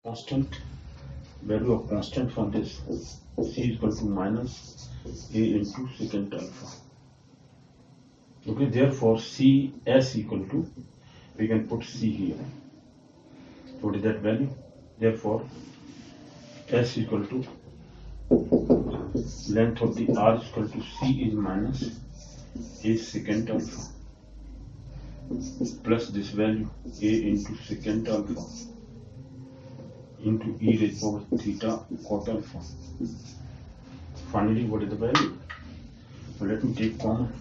constant value of constant from this c is equal to minus a into secant alpha. Okay, therefore c s equal to, we can put c here. So what is that value? Therefore s equal to length of the r is equal to c is minus a secant alpha plus this value a into secant alpha into e raised to power theta cot alpha. Finally, what is the value? So let me take common.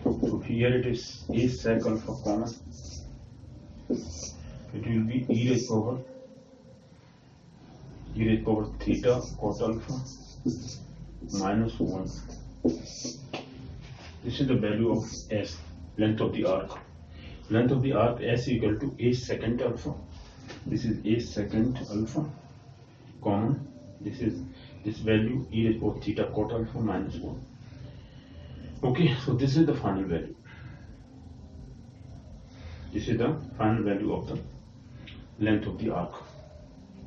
So here it is a sec alpha common. It will be e raised to power theta cot alpha minus 1. This is the value of s, length of the arc. Length of the arc s is equal to a secant alpha. This is a secant alpha common. This is this value e raised to power theta cot alpha minus 1. Okay, so this is the final value. This is the final value of the length of the arc.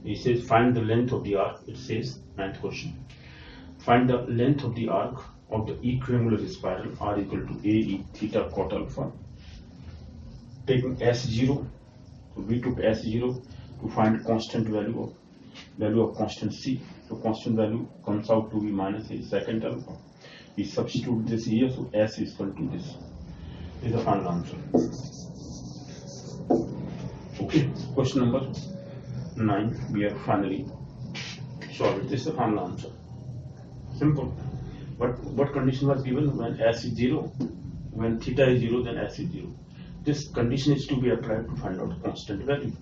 It says find the length of the arc. It says 9th question. Find the length of the arc of the equiangular spiral r equal to a e theta cot alpha. Taking s0, so we took s0 to find constant value of constant c. So constant value comes out to be minus a secant alpha. We substitute this here, so s is equal to this. This is the final answer. Okay, question number 9. We are finally solved. This is the final answer. Simple. But what condition was given? When s is 0, when theta is 0, then s is 0. This condition is to be applied to find out constant value.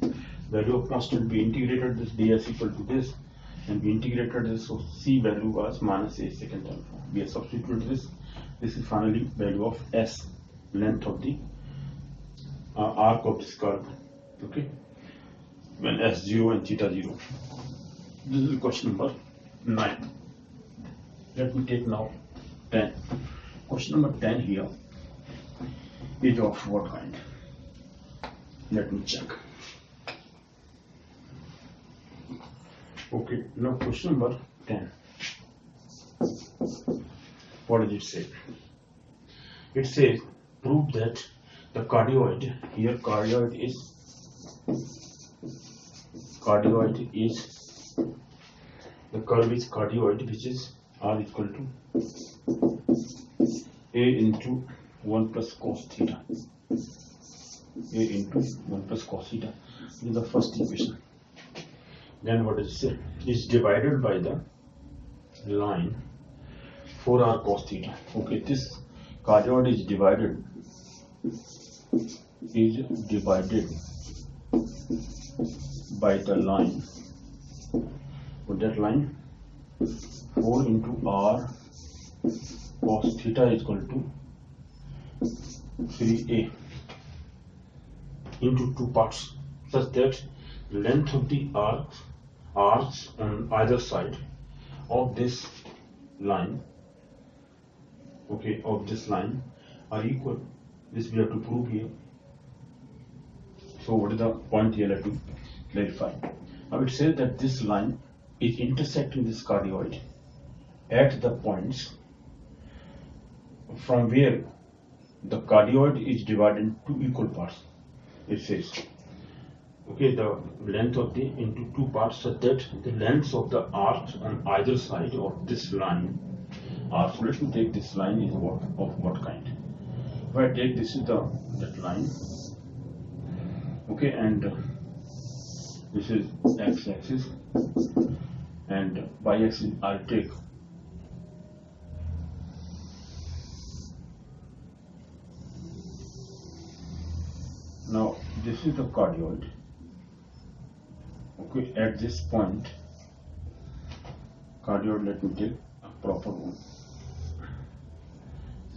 Value of constant, we integrated this ds equal to this, and we integrated this, so c value was minus a secant alpha. We have substituted this. This is finally value of s, length of the arc of this curve. Okay, when s0 and theta 0. This is question number 9. Let me take now 10. Question number 10 here is of what kind? Let me check. Okay, now question number 10. What does it say? It says prove that the cardioid, here cardioid is the curve is cardioid, which is r equal to a into 1 plus cos theta. A into 1 plus cos theta. This is the first equation. Then what does it say? It's divided by the line 4r cos theta. Okay, this cardioid is divided by the line. For that line, 4 into r cos theta is equal to 3a into 2 parts, such that the length of the arcs on either side of this line, okay, of this line are equal. This we have to prove here. So what is the point here? Let to clarify. I would say that this line is intersecting this cardioid at the points from where the cardioid is divided into equal parts. It says, okay, the length of the into 2 parts, such that the lengths of the arcs on either side of this line are. So let me take this line is what kind. If I take this is that line, okay, and this is x-axis, and y-axis I'll take now. This is the cardioid. Okay, at this point, cardioid, let me take a proper one.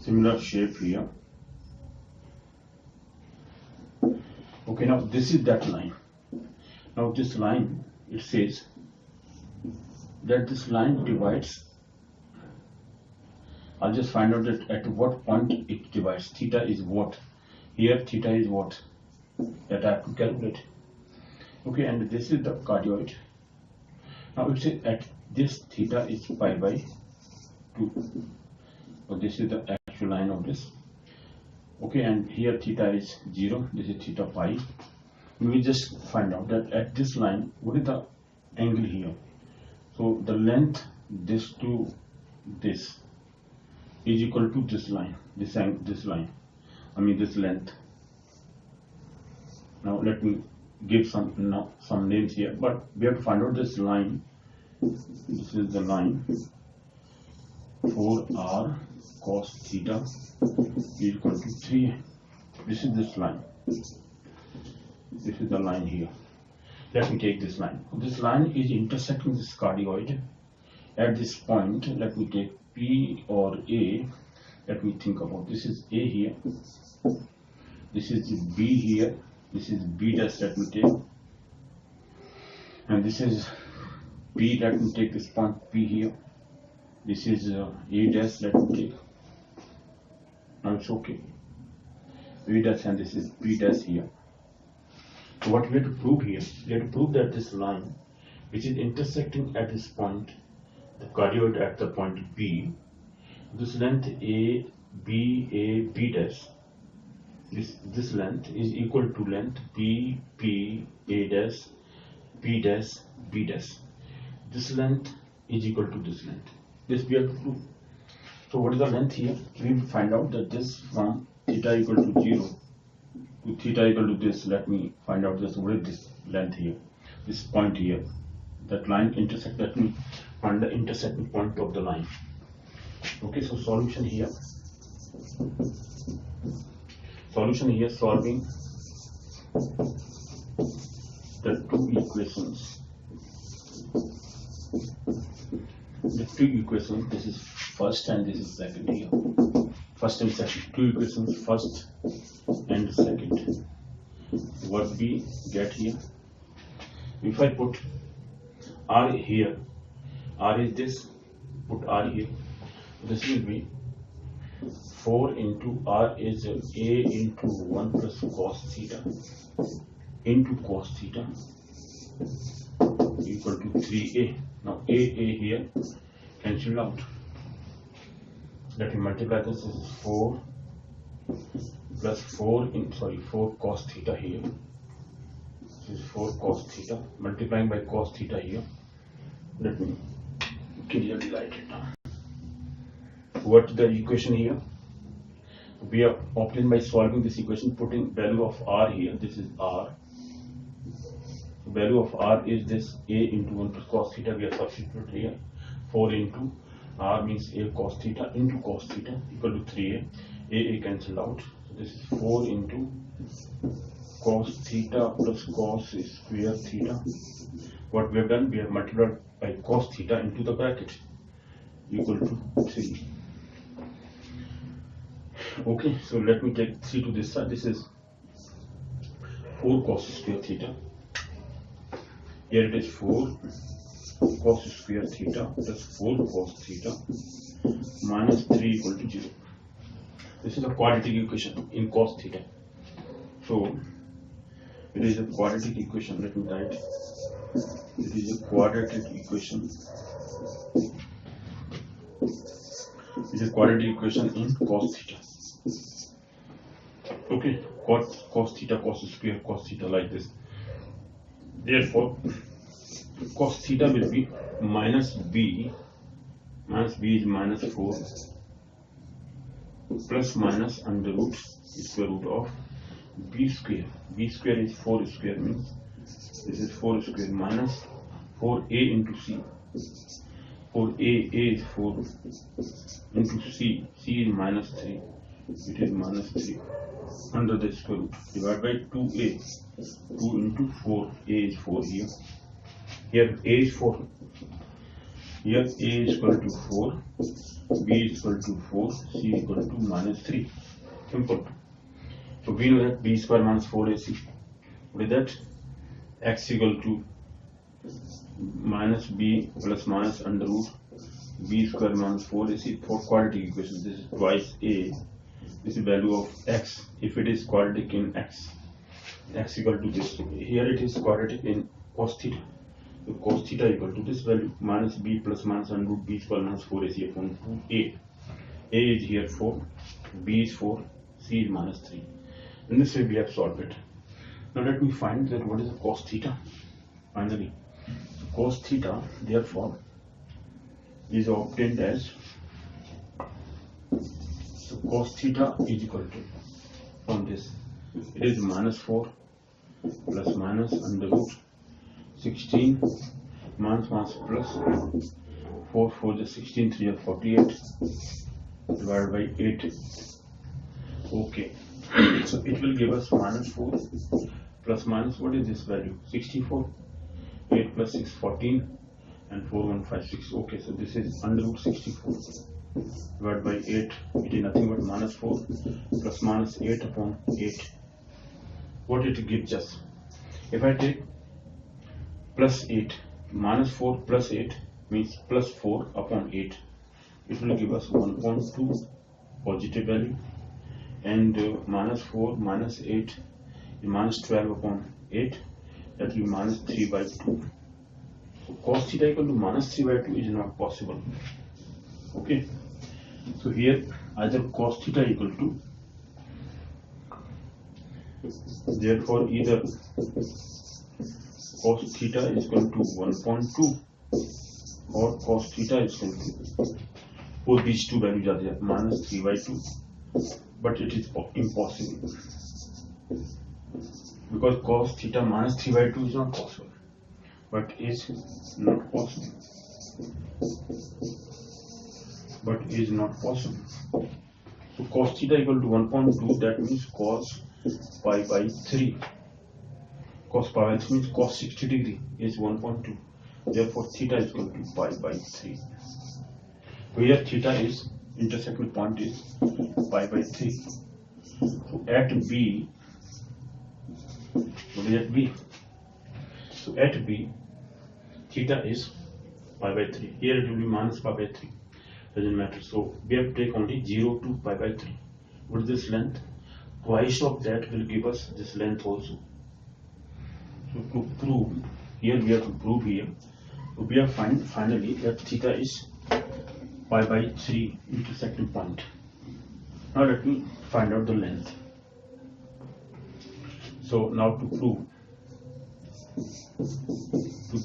Similar shape here. Okay, now this is that line. Now this line, it says that this line divides. I'll just find out that at what point it divides. Theta is what? Here theta is what? That I have to calculate. Okay, and this is the cardioid. Now it says at this theta is pi by 2. So this is the actual line of this. Okay, and here theta is 0. This is theta pi. We just find out that at this line, what is the angle here? So the length this to this is equal to this line, this line. I mean this length. Now let me give some names here, but we have to find out this line. This is the line 4r cos theta is equal to 3. This is this line. This is the line here. Let me take this line. This line is intersecting this cardioid at this point. Let me take P or A. Let me think about this. Is A here. This is B here. This is B dash. Let me take. And this is B. Let me take this point P here. This is A dash. Let me take. Now it's okay. A dash and this is B dash here. So what we have to prove here, we have to prove that this line, which is intersecting at this point, the cardioid at the point B, this length A, B dash, this length is equal to length B, A dash, B dash, B dash. This length is equal to this length. This we have to prove. So what is the length here? We will find out that this from theta equal to 0 to theta equal to this. Let me find out this. What is this length here? This point here. That line intersect. Let me find the intersecting point of the line. Okay, so solution here. Solution here, solving the two equations. The two equations. This is first and this is second here. First and second. Two equations, first and second. What we get here? If I put R here, R is this, put R here. This will be 4 into R is A into 1 plus cos theta into cos theta equal to 3A. Now A here cancel out. Let me multiply this. This is 4 plus 4 cos theta here. This is 4 cos theta multiplying by cos theta here. Let me clearly write it down. What the equation here? We are obtained by solving this equation, putting value of R here. This is R. The value of R is this A into 1 plus cos theta. We are substituted here. 4 into R means A cos theta into cos theta equal to 3A. A cancelled out. So this is 4 into cos theta plus cos square theta. What we have done, we have multiplied by cos theta into the bracket equal to 3. Okay, so let me take 3 to this side. This is 4 cos square theta. Here it is 4 cos square theta plus 4 cos theta minus 3 equal to 0. This is a quadratic equation in cos theta. So it is a quadratic equation. Let me write. It is a quadratic equation. It is a quadratic equation in cos theta. Okay, cos theta, cos square, cos theta like this. Therefore, cos theta will be minus B. Minus B is minus 4 plus minus under root square root of B square. B square is 4 square means this is 4 square minus 4A into C. 4A is 4 into C. C is minus 3. It is minus 3 under the square root divided by 2A. 2 into 4. A is 4 here. Here A is 4. Here A is equal to 4. B is equal to 4. C is equal to minus 3. Simple. So we know that B square minus 4AC. What is that? X equal to minus B plus minus under root B square minus 4AC for quadratic equation. This is twice A. This is value of X if it is quadratic in X. x equal to this. Here it is quadratic in cos theta. So cos theta equal to this value minus b plus minus under root b square minus 4ac upon 2a. A is here 4, b is 4, c is minus 3. In this way we have solved it. Now let me find that what is the cos theta. Finally, cos theta therefore is obtained as, so cos theta is equal to, from this it is minus 4 plus minus under root 16 minus minus plus 4 4 is 16 3 is 48 divided by 8. Okay. So it will give us minus 4 plus minus, what is this value? 64. 8 plus 6 14 and 4 1 5 6. Okay, so this is under root 64 divided by 8. It is nothing but minus 4 plus minus 8 upon 8. What it gives us? If I take plus 8, minus 4 plus 8 means plus 4 upon 8. It will give us 1.2 positive value, and minus 4 minus 8 is minus 12 upon 8, that will be minus 3 by 2. So cos theta equal to minus 3 by 2 is not possible. Okay, so here either cos theta equal to, therefore either cos theta is equal to 1.2 or cos theta is equal to, both these two values are there, minus 3 by 2, but it is impossible because cos theta minus 3 by 2 is not possible, but is not possible, So cos theta equal to 1.2, that means cos pi by 3. Cos pi by 3 means cos 60 degree is 1.2. Therefore theta is equal to pi by 3. So here theta is, intersecting point is pi by 3. So at B, what is at B? So at B, theta is pi by 3. Here it will be minus pi by 3. Doesn't matter. So we have to take only 0 to pi by 3. What is this length? Twice of that will give us this length also. So to prove, here we have to prove here. So we have finally that theta is pi by 3 intersecting point. Now let me find out the length. So now to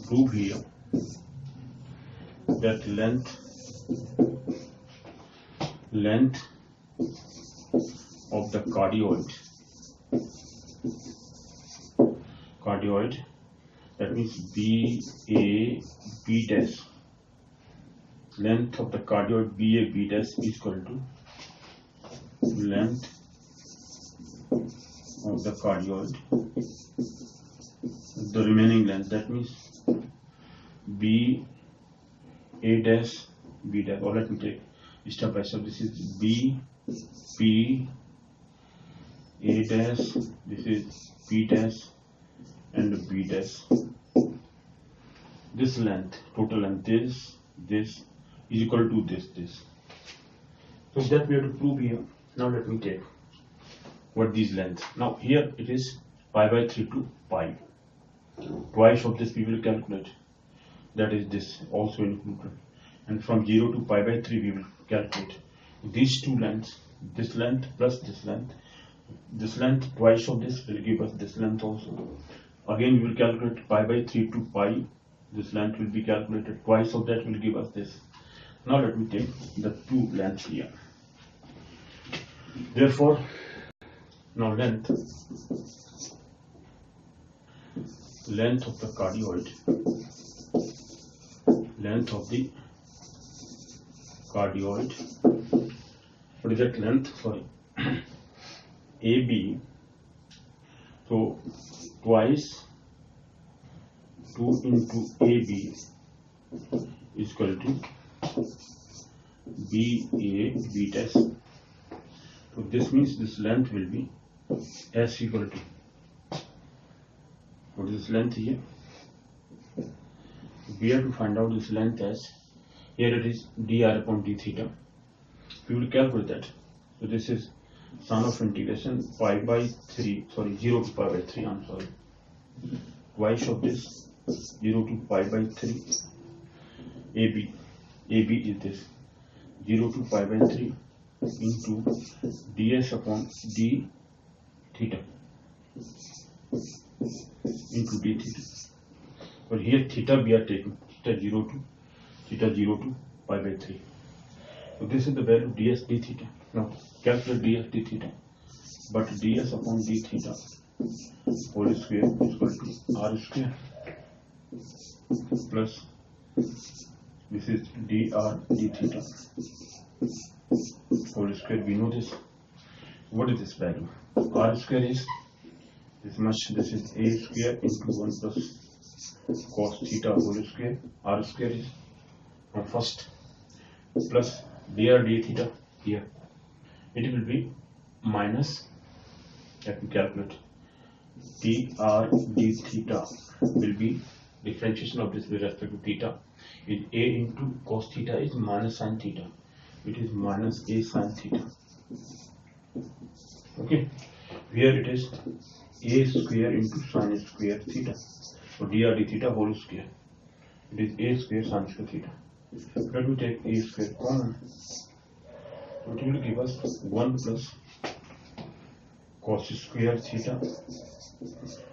prove here that length of the cardioid, that means B dash, length of the cardioid B dash is equal to length of the cardioid, the remaining length, that means B dash, or let me take step by step. This is B dash, this is B dash and B dash. This length, total length, this is equal to this. So that we have to prove here. Now let me take what these lengths. Now here it is pi by 3 to pi. Twice of this we will calculate. That is this also included. And from 0 to pi by 3 we will calculate these two lengths, this length plus this length. This length, twice of this will give us this length also. Again we will calculate pi by 3 to pi. This length will be calculated. Twice of that will give us this. Now let me take the two lengths here. Therefore, now length of the cardioid, what is that length? Sorry, AB. So twice 2 into AB is equal to B dash. So this means this length will be S equal to, what is this length here? We have to find out this length as, here it is dr upon d theta. We will calculate that. So this is Sum of integration pi by 3, sorry, 0 to pi by 3, I'm sorry. Twice of this, 0 to pi by 3. AB is this, 0 to pi by 3 into ds upon d theta into d theta. But here theta we are taking, theta 0 to pi by 3. So this is the value ds d theta. Now calculate ds d theta. But ds upon d theta whole square is equal to r square plus this is dr d theta whole square. We know this. What is this value? R square is this much. This is a square into 1 plus cos theta whole square. R square is from first plus dr d theta here. It will be minus, let me calculate, dr d theta will be differentiation of this with respect to theta. Is a into cos theta is minus sin theta. It is minus a sin theta. Okay, here it is a square into sin square theta. So dr d theta whole square. It is a square sin square theta. Let me take a square common. So it will give us 1 plus cos square theta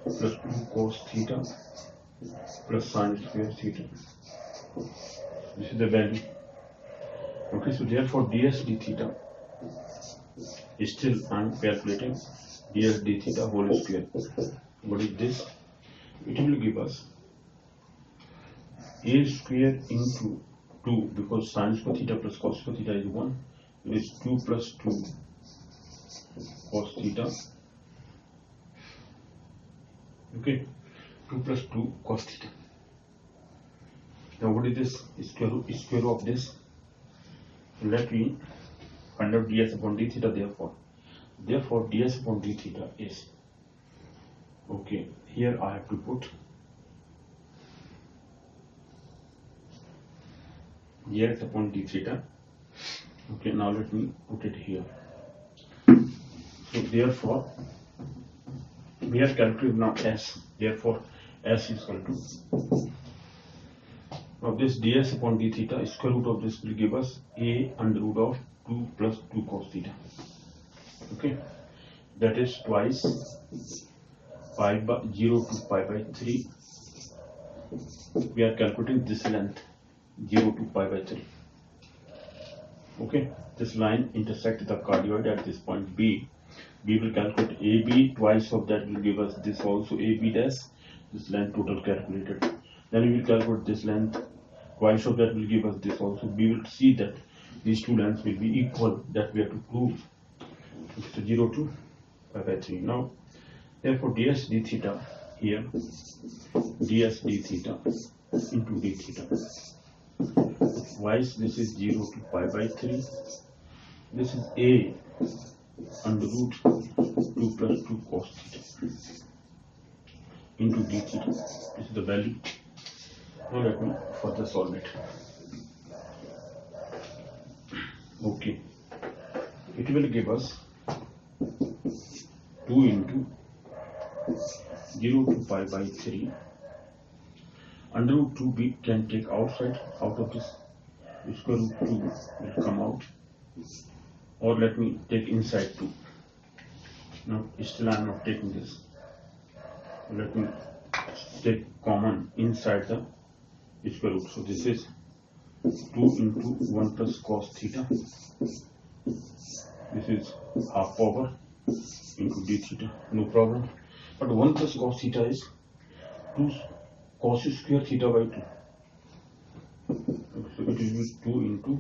plus 2 cos theta plus sin square theta. This is the value. Okay, so therefore ds d theta is still, I am calculating ds d theta whole square. What is this? It will give us a square into 2, because sin square theta plus cos square theta is 1. It is 2 plus 2 cos theta. Okay, 2 plus 2 cos theta. Now what is this? Square root of this. Let me find out ds upon d theta. Therefore ds upon d theta is, okay, here I have to put ds upon d theta. Okay, now let me put it here. So therefore we have calculated now s. Therefore s is equal to, now this ds upon d theta, square root of this will give us a under root of 2 plus 2 cos theta. Okay, that is twice pi by 0 to pi by 3. We are calculating this length 0 to pi by 3. Okay, this line intersects the cardioid at this point B. We will calculate AB, twice of that will give us this also AB dash, this length total calculated. Then we will calculate this length, twice of that will give us this also. We will see that these two lengths will be equal, that we have to prove. So 0 to pi by 3. Now therefore ds d theta here, ds d theta into d theta. Twice this is 0 to pi by 3. This is a under root 2 plus 2 cos theta into d theta. This is the value. Now let me further solve it. Okay, it will give us 2 into 0 to pi by 3. Under root 2 we can take outside, out of this square root 2 will come out, or let me take inside 2. No, still I am not taking this. Let me take common inside the square root. So this is 2 into 1 plus cos theta. This is half power into d theta, no problem. But 1 plus cos theta is 2 cos square theta by 2. So it will be 2 into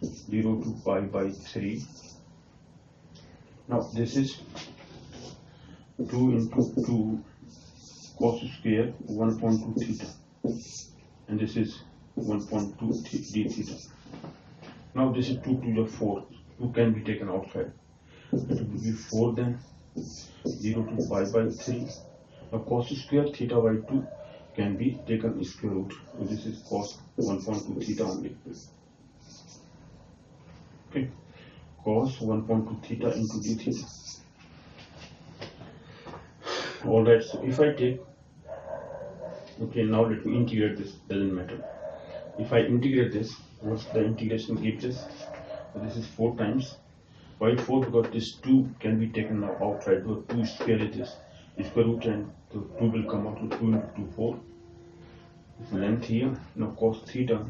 0 to pi by 3. Now this is 2 into 2 cos square 1.2 theta, and this is 1.2 d theta. Now this is 2 to the 4. 2 can be taken outside. It will be 4 then, 0 to pi by 3. Now cos square theta by 2 can be taken square root. So this is cos 1.2 theta only. Okay. cos 1.2 theta into d theta. Alright, so if I take, okay, now let me integrate this, doesn't matter. If I integrate this, what's the integration gives us? So this is 4 times. Why 4? Because this 2 can be taken now outside. So 2 square is this square root, and the 2 will come out to 2 into 2, 4. This length here. Now cos theta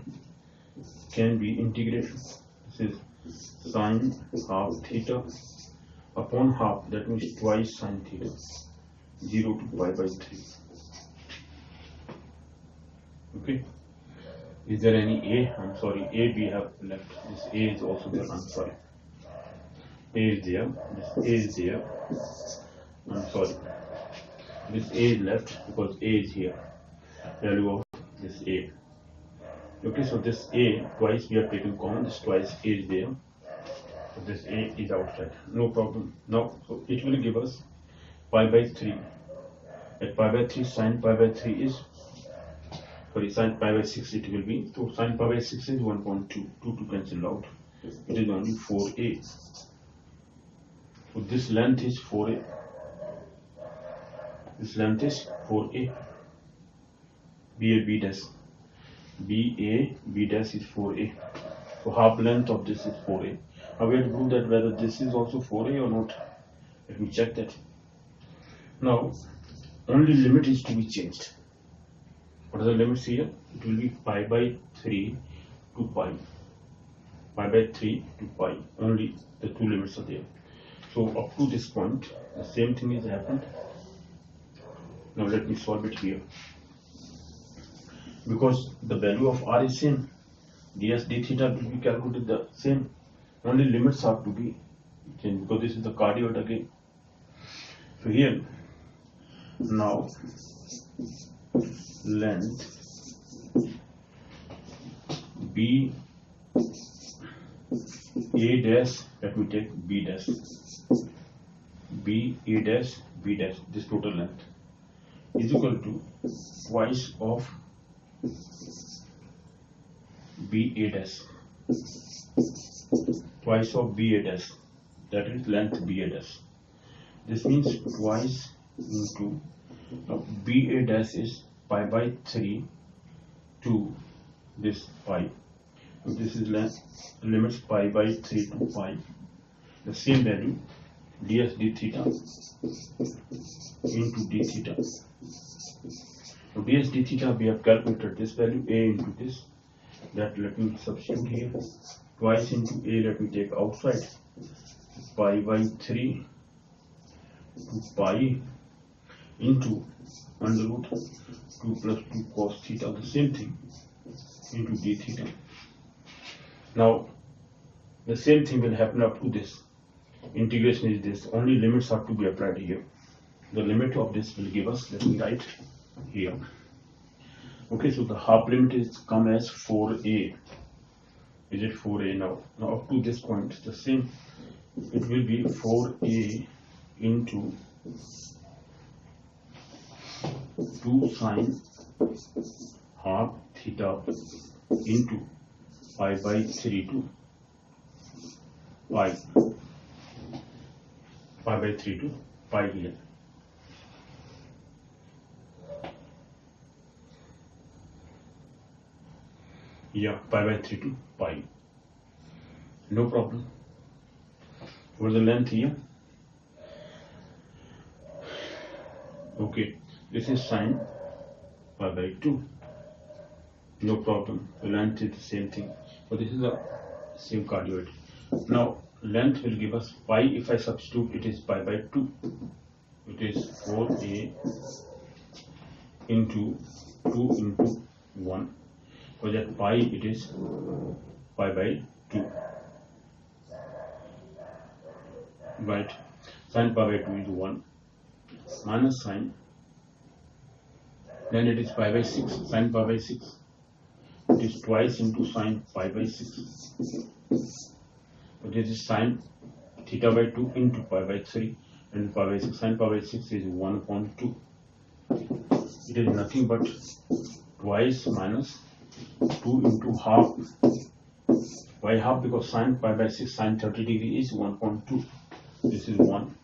can be integrated. This is sine half theta upon half, that means twice sine theta, 0 to pi by 3. Okay. Is there any A? I'm sorry, A we have left. This A is also there. I'm sorry. A is there. This A is there. I'm sorry. This A is left because A is here. Value of this A. Okay, so this A twice we have taken common. This twice A is there. So this A is outside. No problem. Now, so it will give us pi by 3. At pi by 3, sine pi by 3 is, sorry, sine pi by 6 it will be. So sine pi by 6 is 1.2. 2 to cancel out. It is only 4a. So this length is 4a. This length is 4a. BA B dash. BA B dash is 4a. So half length of this is 4a. Now we have to prove that whether this is also 4a or not. Let me check that. Now only limit is to be changed. What are the limits here? It will be pi by 3 to pi. Pi by 3 to pi. Only the two limits are there. So up to this point, the same thing has happened. Now let me solve it here. Because the value of r is same, ds d theta will be calculated the same. Only limits have to be changed because this is the cardioid again. So here, now length B A dash, let me take B dash, B A dash B dash, this total length is equal to twice of B A dash, twice of B A dash, that is length B A dash. This means twice into, now B A dash is pi by 3 to this pi. So this is limits pi by 3 to pi. The same value ds d theta into d theta. So ds d theta we have calculated this value a into this. That let me substitute here. Twice into a, let me take outside. Pi by 3 to pi into under root 2 plus 2 cos theta, the same thing, into d theta. Now the same thing will happen up to this. Integration is this. Only limits have to be applied here. The limit of this will give us, let me write here. Okay, so the half limit is come as 4a. Is it 4a now? Now up to this point, the same. It will be 4a into 2 sine half theta into pi by 3 to pi. Pi by 3 to pi here. Yeah, pi by 3 to pi. No problem. What's the length here? Okay, this is sine pi by 2. No problem. The length is the same thing. So this is the same cardioid. Now length will give us pi. If I substitute, it is pi by 2. It is 4a into 2 into 1. For that pi, it is pi by 2. Right. Sine pi by 2 is 1 minus sine. Then it is pi by 6. Sine pi by 6. It is twice into sine pi by 6. But this is sine theta by 2 into pi by 3 and pi by 6. Sine pi by 6 is 1.2. It is nothing but twice minus 2 into half Why half? Because sine pi by 6 sine 30 degree is 1.2. This is 1.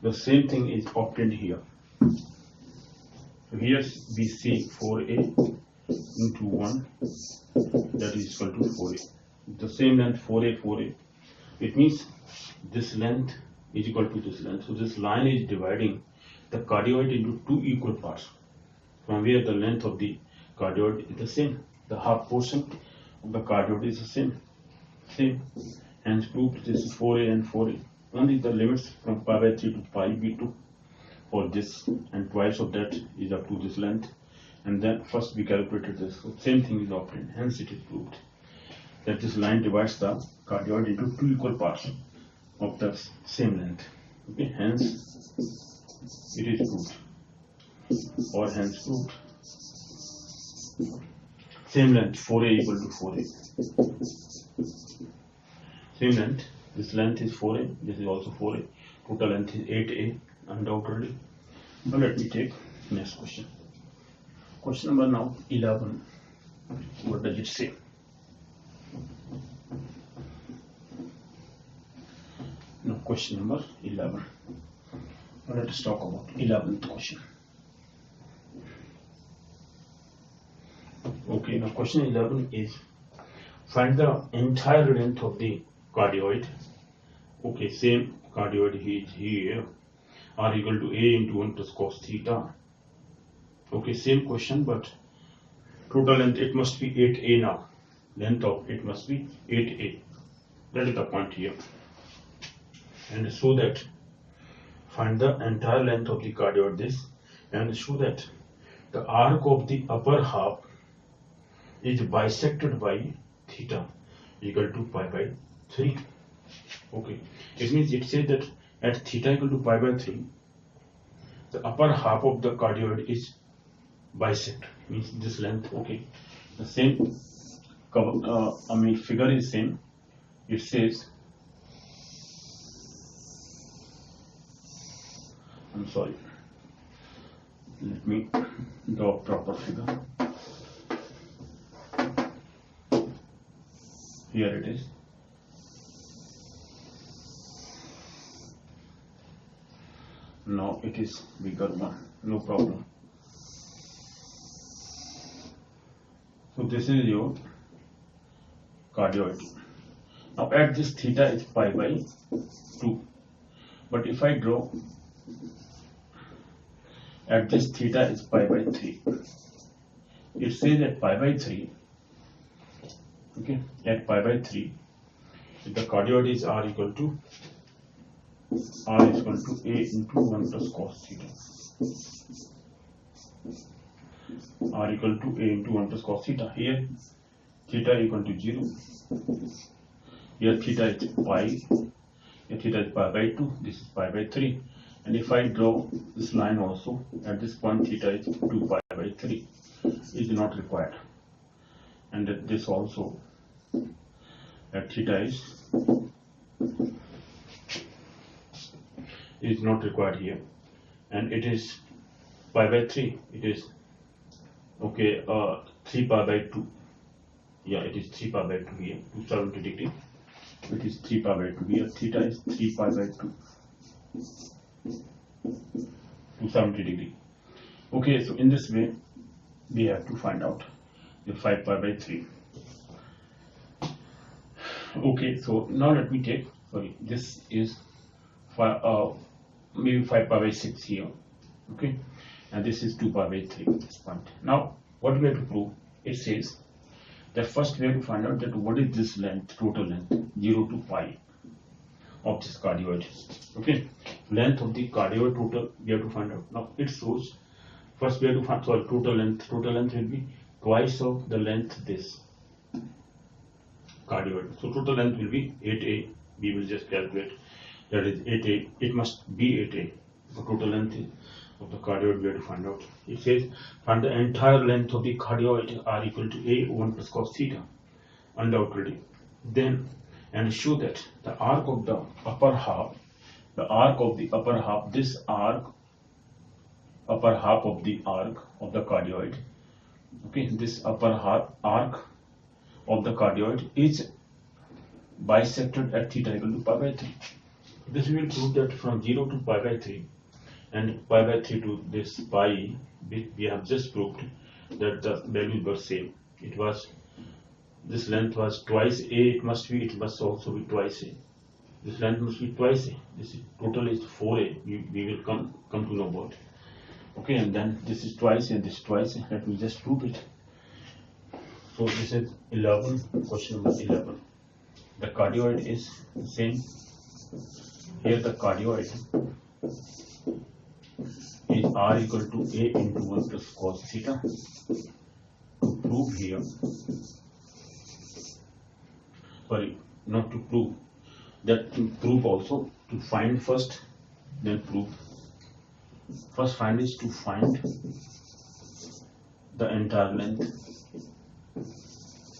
The same thing is obtained here. So here we see 4a into 1, that is equal to 4a. The same length 4a. It means this length is equal to this length. So this line is dividing the cardioid into two equal parts, from where the length of the cardioid is the same. The half portion of the cardioid is the same. Hence proved this is 4a and 4a. Only the limits from pi by 3 to pi we took for this, and twice of that is up to this length. And then first we calculated this. So same thing is obtained. Hence it is proved that this line divides the cardioid into two equal parts of the same length. Okay, hence it is proved, or hence proved. Same length 4a equal to 4a. Same length. This length is 4a. This is also 4a. Total length is 8a, undoubtedly. Now let me take next question. Question number now 11. What does it say? Now question number 11. Now let us talk about 11th question. Okay, now question 11 is find the entire length of the cardioid. Okay, same cardioid is here, are equal to a into 1 plus cos theta. Okay, same question, but total length it must be 8a now. Length of it must be 8a. That is the point here. And so that find the entire length of the cardioid this, and show that the arc of the upper half is bisected by theta equal to pi by 3. Okay, it means it says that at theta equal to pi by 3, the upper half of the cardioid is bisect, means this length. Okay, the same cover, figure is same. It says, I'm sorry, let me draw a proper figure. Here it is. Now it is bigger one, no problem. So this is your cardioid. Now at this theta is pi by 2. But if I draw at this theta is pi by 3, it says that pi by 3, okay, at pi by 3, the cardioid is r is equal to a into 1 plus cos theta. R equal to a into 1 plus cos theta. Here theta equal to 0. Here theta is pi. Here theta is pi by 2. This is pi by 3. And if I draw this line also, at this point theta is 2 pi by 3. Is not required. And this also at theta is not required here, and it is pi by 3. It is okay, 3 pi by 2. Yeah, it is 3 pi by 2 here, 270 degree. It is 3 pi by 2 here. Theta is 3 pi by 2, 270 degree. Okay, so in this way we have to find out the 5 pi by 3. Okay, so now let me take, sorry, this is maybe 5 pi by 6 here. Okay, and this is 2 pi by 3 at this point. Now what we have to prove, it says that first we have to find out that what is this length, total length, 0 to pi of this cardioid. Okay, length of the cardioid total we have to find out. Now it shows, first we have to find, sorry, total length will be twice of the length this cardioid. So total length will be 8a. We will just calculate, that is 8a. It must be 8a. The total length of the cardioid we have to find out. It says find the entire length of the cardioid r equal to a 1 plus cos theta, undoubtedly. Then, and show that the arc of the upper half, this arc, upper half of the arc of the cardioid, okay, this upper half arc of the cardioid is bisected at theta equal to pi by 3. This will prove that from 0 to pi by 3 and pi by 3 to this pi, we have just proved that the values were same. It was, this length was twice a, it must also be twice a. This length must be twice a. This is, total is 4a. We will come to know about it. Okay, and then this is twice a and this is twice a. Let me just prove it. So this is 11, question number 11. The cardioid is the same. Here the cardioid is r equal to a into 1 plus cos theta. To prove here, sorry, not to prove, that to prove also, to find first, then prove. First find is to find the entire length.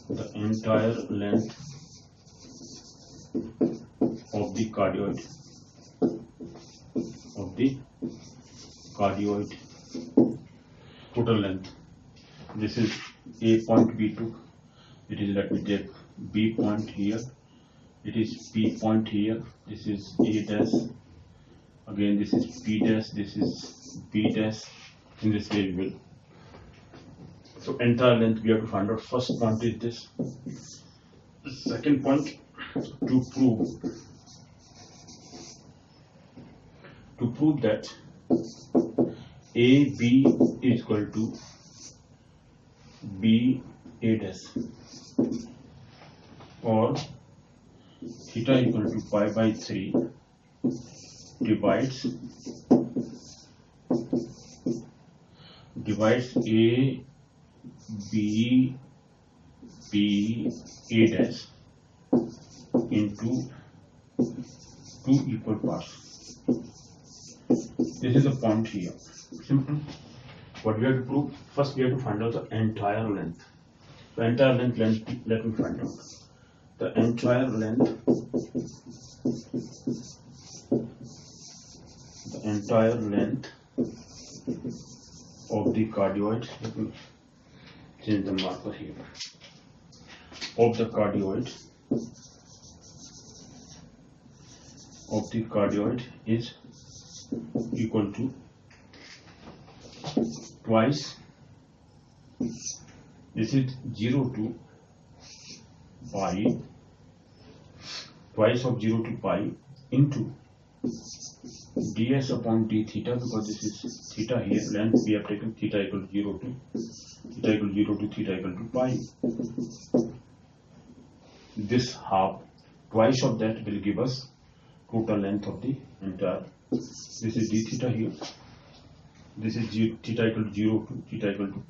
The entire length of the cardioid, total length. This is a point B2. It is, let me take B point here. It is P point here. This is A dash. Again, this is P dash. This is B dash. In this way, we will. So entire length we have to find out. First point is this. The second point, to prove that AB is equal to B A dash, or theta equal to pi by 3 divides A B A dash into 2 equal parts. This is the point here. Simple. What we have to prove? First we have to find out the entire length. The entire length, let me find out. The entire length of the cardioid, let me change the marker here, of the cardioid is equal to twice, this is 0 to pi, twice of 0 to pi into ds upon d theta, because this is theta here, length we have taken theta equal to 0 to theta equal to pi. This half, twice of that will give us total length of the entire. This is d theta here. This is theta equal to 0 to theta equal to